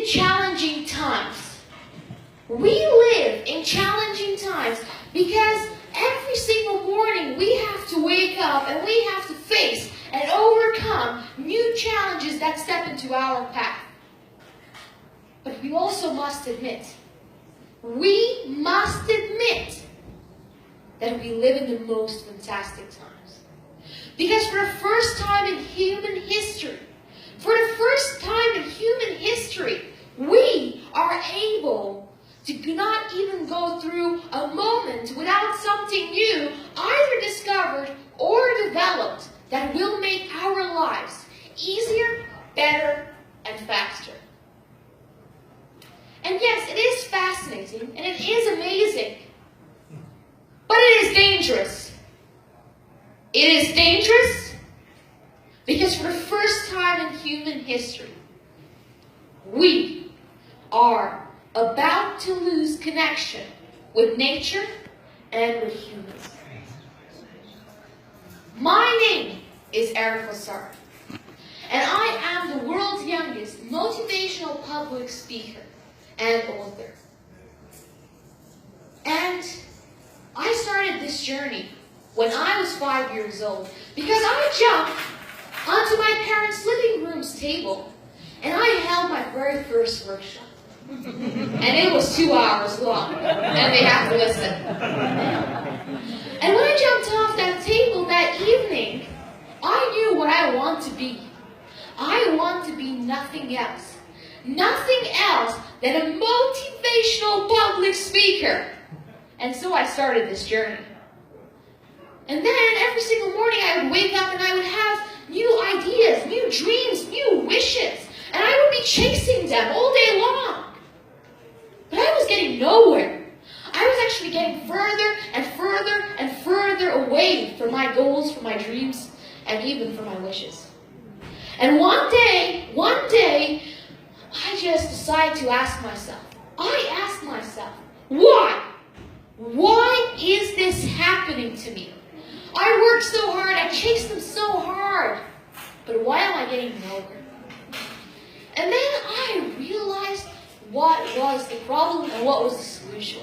in challenging times. We live in challenging times because every single morning we have to wake up and we have to face and overcome new challenges that step into our path. But we also must admit, that we live in the most fantastic times. Because for the first time in human history, we are able to not even go through a moment without something new, either discovered or developed, that will make our lives easier, better, and faster. And yes, it is fascinating, and it is amazing, but it is dangerous. It is dangerous because for the first time in human history, we are about to lose connection with nature and with humans. My name is Lassard, and I am the world's youngest motivational public speaker and author. And I started this journey when I was 5 years old because I jumped onto my parents' living room's table and I held my very first workshop. And it was 2 hours long, and they have to listen. And when I jumped off that table that evening, I knew what I want to be. I want to be nothing else. Nothing else than a motivational public speaker. And so I started this journey. And then every single morning I would wake up and I would have new ideas, new dreams, new wishes. And I would be chasing them all day long. But I was getting nowhere. I was actually getting further and further and further away from my goals, from my dreams, and even from my wishes. And one day, I just decided to ask myself, why? Why is this happening to me? I worked so hard, I chased them so hard, but why am I getting nowhere? And then I realized what was the problem and what was the solution.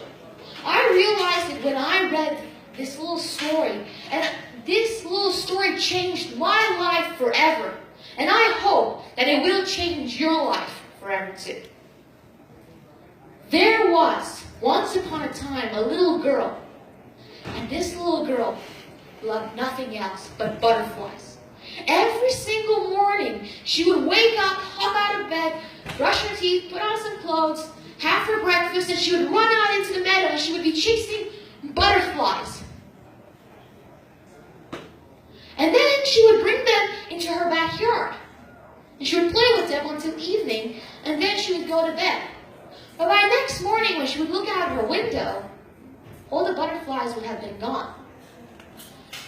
I realized it when I read this little story, and this little story changed my life forever. And I hope that it will change your life forever too. There was, once upon a time, a little girl. And this little girl loved nothing else but butterflies. Every single morning, she would wake up, hop out of bed, brush her teeth, put on some clothes, have her breakfast, and she would run out into the meadow and she would be chasing butterflies. And then she would bring them into her backyard. And she would play with them until evening, and then she would go to bed. But by next morning, when she would look out her window, all the butterflies would have been gone.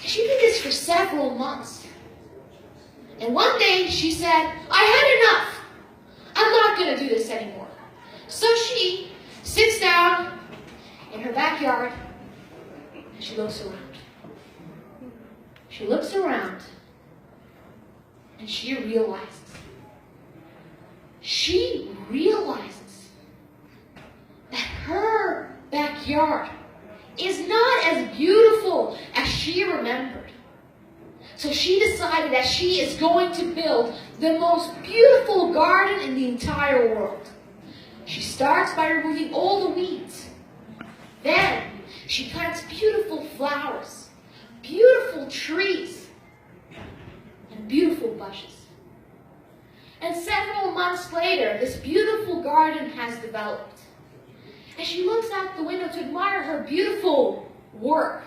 She did this for several months. And one day she said, I had enough. I'm not going to do this anymore. So she sits down in her backyard and she looks around. She looks around and she realizes that her backyard is not as beautiful as she remembered. So she decided that she is going to build the most beautiful garden in the entire world. She starts by removing all the weeds. Then she plants beautiful flowers, beautiful trees, and beautiful bushes. And several months later, this beautiful garden has developed. And she looks out the window to admire her beautiful work.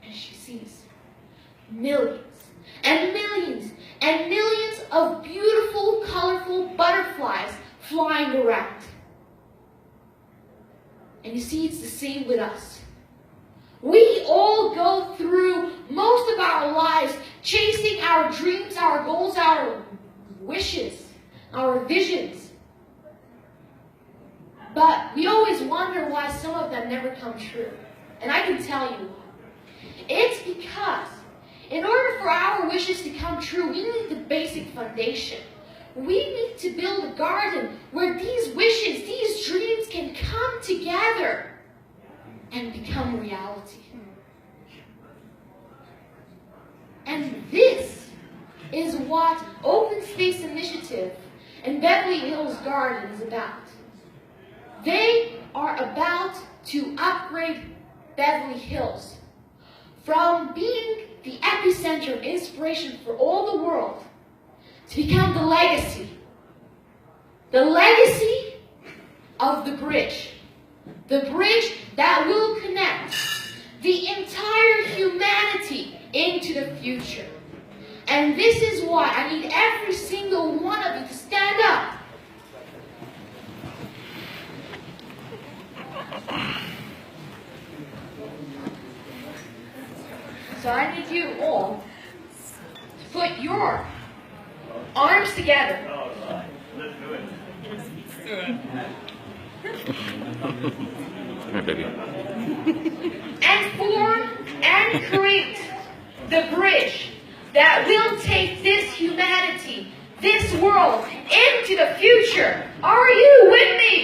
And she sees millions and millions and millions of beautiful, colorful butterflies flying around. And you see, it's the same with us. We all go through most of our lives chasing our dreams, our goals, our wishes, our visions. But we always wonder why some of them never come true. And I can tell you why. It's because in order for our wishes to come true, we need the basic foundation. we need to build a garden where these wishes, these dreams can come together and become reality. And this is what Open Space Initiative and Beverly Hills Garden is about. They are about to upgrade Beverly Hills from being the epicenter of inspiration for all the world to become the legacy of the bridge that will connect the entire humanity into the future. And this is why I need every single one of you to stand up. So I need you all to put your arms together. Hi, baby. And form and create the bridge that will take this humanity, this world, into the future. Are you with me?